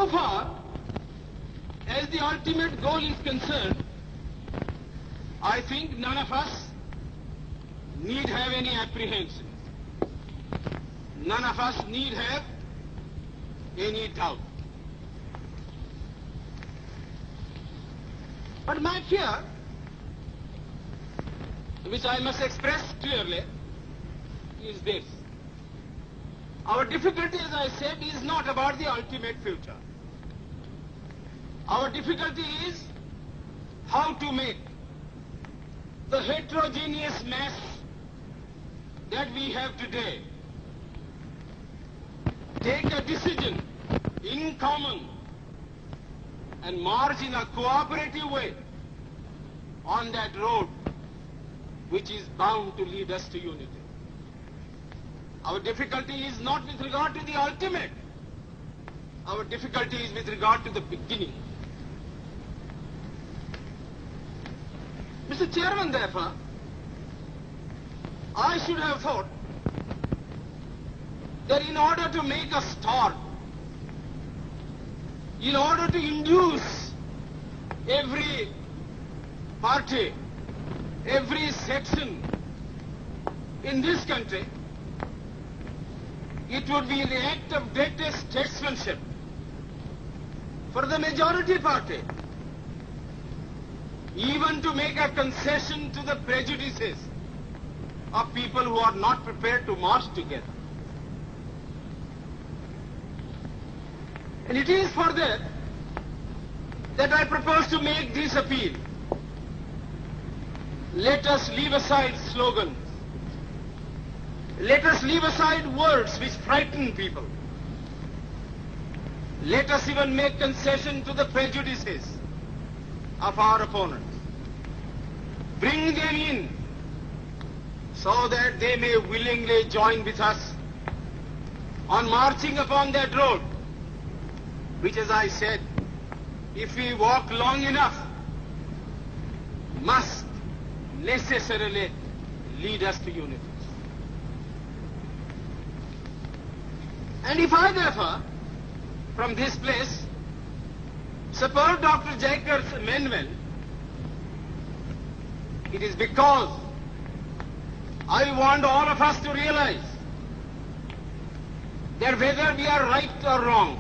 So far as the ultimate goal is concerned, I think none of us need have any apprehensions. None of us need have any doubt. But my fear, which I must express clearly, is this. Our difficulty, as I said, is not about the ultimate future. Our difficulty is how to make the heterogeneous mass that we have today take a decision in common and march in a cooperative way on that road which is bound to lead us to unity. Our difficulty is not with regard to the ultimate. Our difficulty is with regard to the beginning. Mr. Chairman, therefore, I should have thought that in order to make a start, in order to induce every party, every section in this country, it would be the act of greatest statesmanship for the majority party even to make a concession to the prejudices of people who are not prepared to march together. And it is for that I propose to make this appeal. Let us leave aside slogans. Let us leave aside words which frighten people. Let us even make concession to the prejudices of our opponents. Bring them in so that they may willingly join with us on marching upon that road, which, as I said, if we walk long enough, must necessarily lead us to unity. And if I, therefore, from this place, support Dr. Jaikar's amendment, it is because I want all of us to realize that whether we are right or wrong,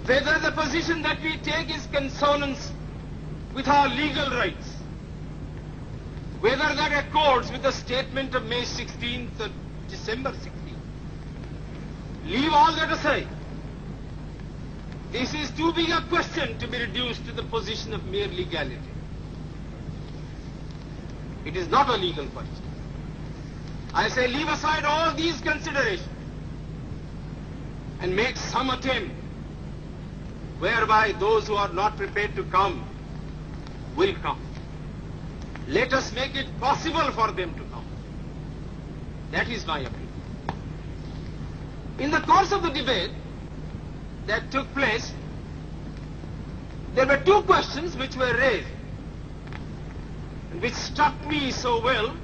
whether the position that we take is consonance with our legal rights, whether that accords with the statement of May 16th or December 16th, leave all that aside. This is too big a question to be reduced to the position of mere legality. It is not a legal question. I say leave aside all these considerations and make some attempt whereby those who are not prepared to come will come. Let us make it possible for them to come. That is my appeal. In the course of the debate that took place, there were two questions which were raised, and which struck me so well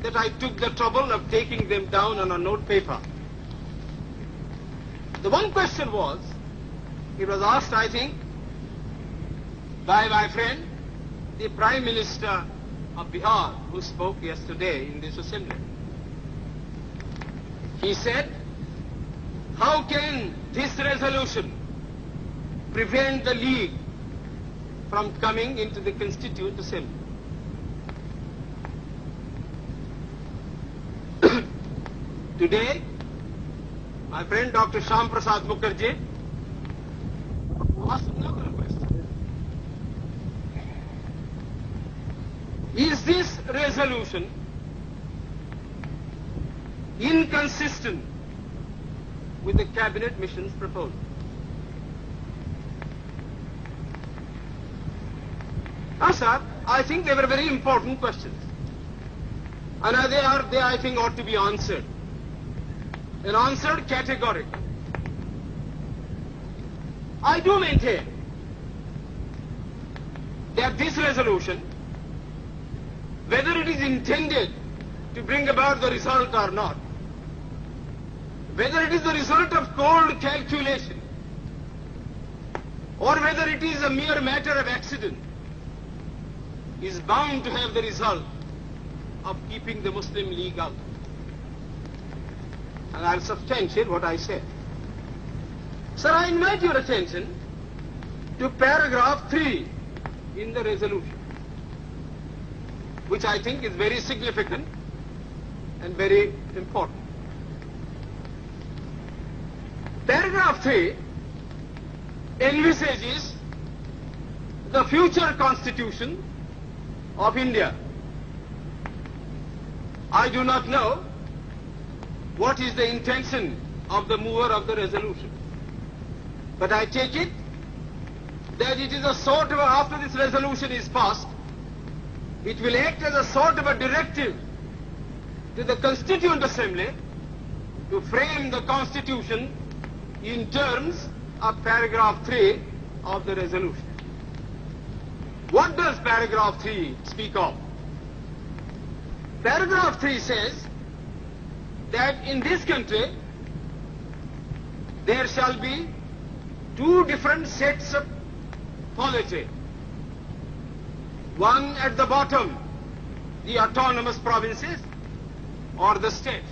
that I took the trouble of taking them down on a note paper. The one question was, it was asked, I think, by my friend, the Prime Minister of Bihar, who spoke yesterday in this assembly. He said, how can this resolution prevent the League from coming into the Constituent Assembly? Today, my friend Dr. Shyam Prasad Mukherjee asked another question. Is this resolution inconsistent with the cabinet mission's proposal? Now, sir, I think they were very important questions. And they I think, ought to be answered. And answered categorically. I do maintain that this resolution, whether it is intended to bring about the result or not, whether it is the result of cold calculation or whether it is a mere matter of accident, is bound to have the result of keeping the Muslim League out. And I'll substantiate what I said. Sir, I invite your attention to paragraph 3 in the resolution, which I think is very significant and very important. Paragraph 3 envisages the future constitution of India. I do not know what is the intention of the mover of the resolution, but I take it that it is a sort of, after this resolution is passed, it will act as a sort of a directive to the Constituent Assembly to frame the Constitution in terms of paragraph 3 of the resolution. What does paragraph 3 speak of? Paragraph 3 says that in this country there shall be two different sets of polity. One at the bottom, the autonomous provinces or the state,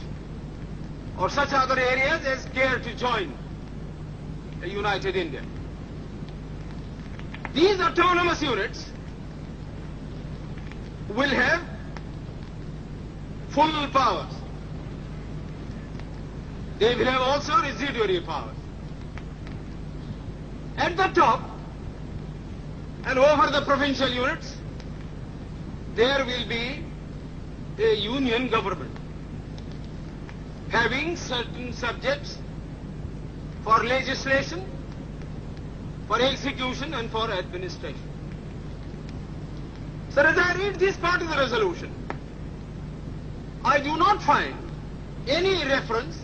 or such other areas as care to join a united India. These autonomous units will have full powers. They will have also residuary powers. At the top and over the provincial units, there will be a union government having certain subjects for legislation, for execution and for administration. So as I read this part of the resolution, I do not find any reference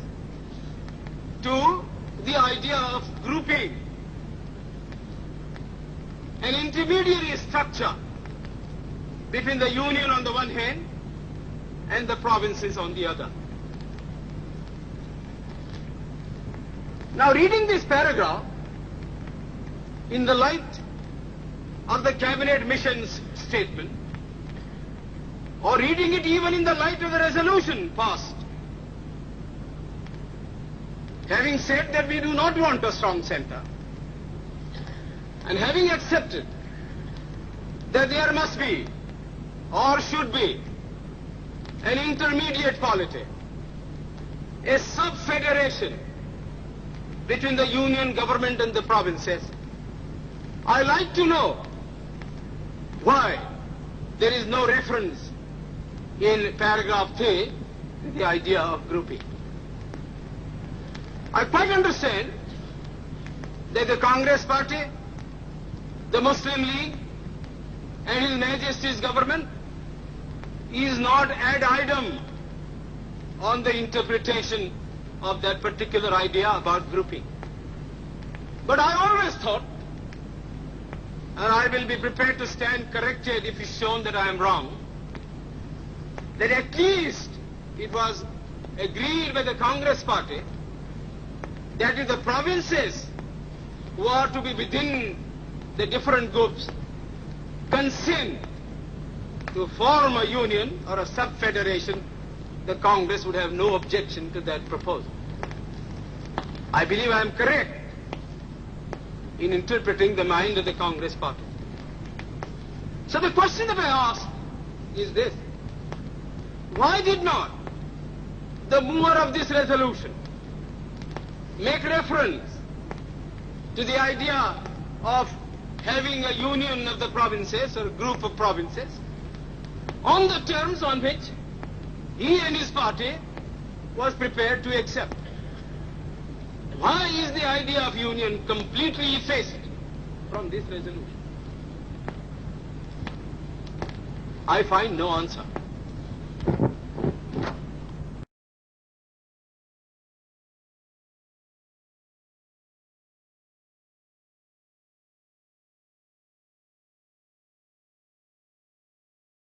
to the idea of grouping an intermediary structure between the union on the one hand and the provinces on the other. Now, reading this paragraph in the light of the cabinet mission's statement, or reading it even in the light of the resolution passed, having said that we do not want a strong center, and having accepted that there must be or should be an intermediate polity, a sub-federation between the union government and the provinces, I like to know why there is no reference in paragraph 3 to the idea of grouping. I quite understand that the Congress Party, the Muslim League, and His Majesty's government is not ad idem on the interpretation of that particular idea about grouping. But I always thought, and I will be prepared to stand corrected if it's shown that I am wrong, that at least it was agreed by the Congress Party that if the provinces who are to be within the different groups consent to form a union or a sub-federation, the Congress would have no objection to that proposal. I believe I am correct in interpreting the mind of the Congress Party. So the question that I ask is this: why did not the mover of this resolution make reference to the idea of having a union of the provinces or a group of provinces on the terms on which he and his party was prepared to accept? Why is the idea of union completely effaced from this resolution? I find no answer.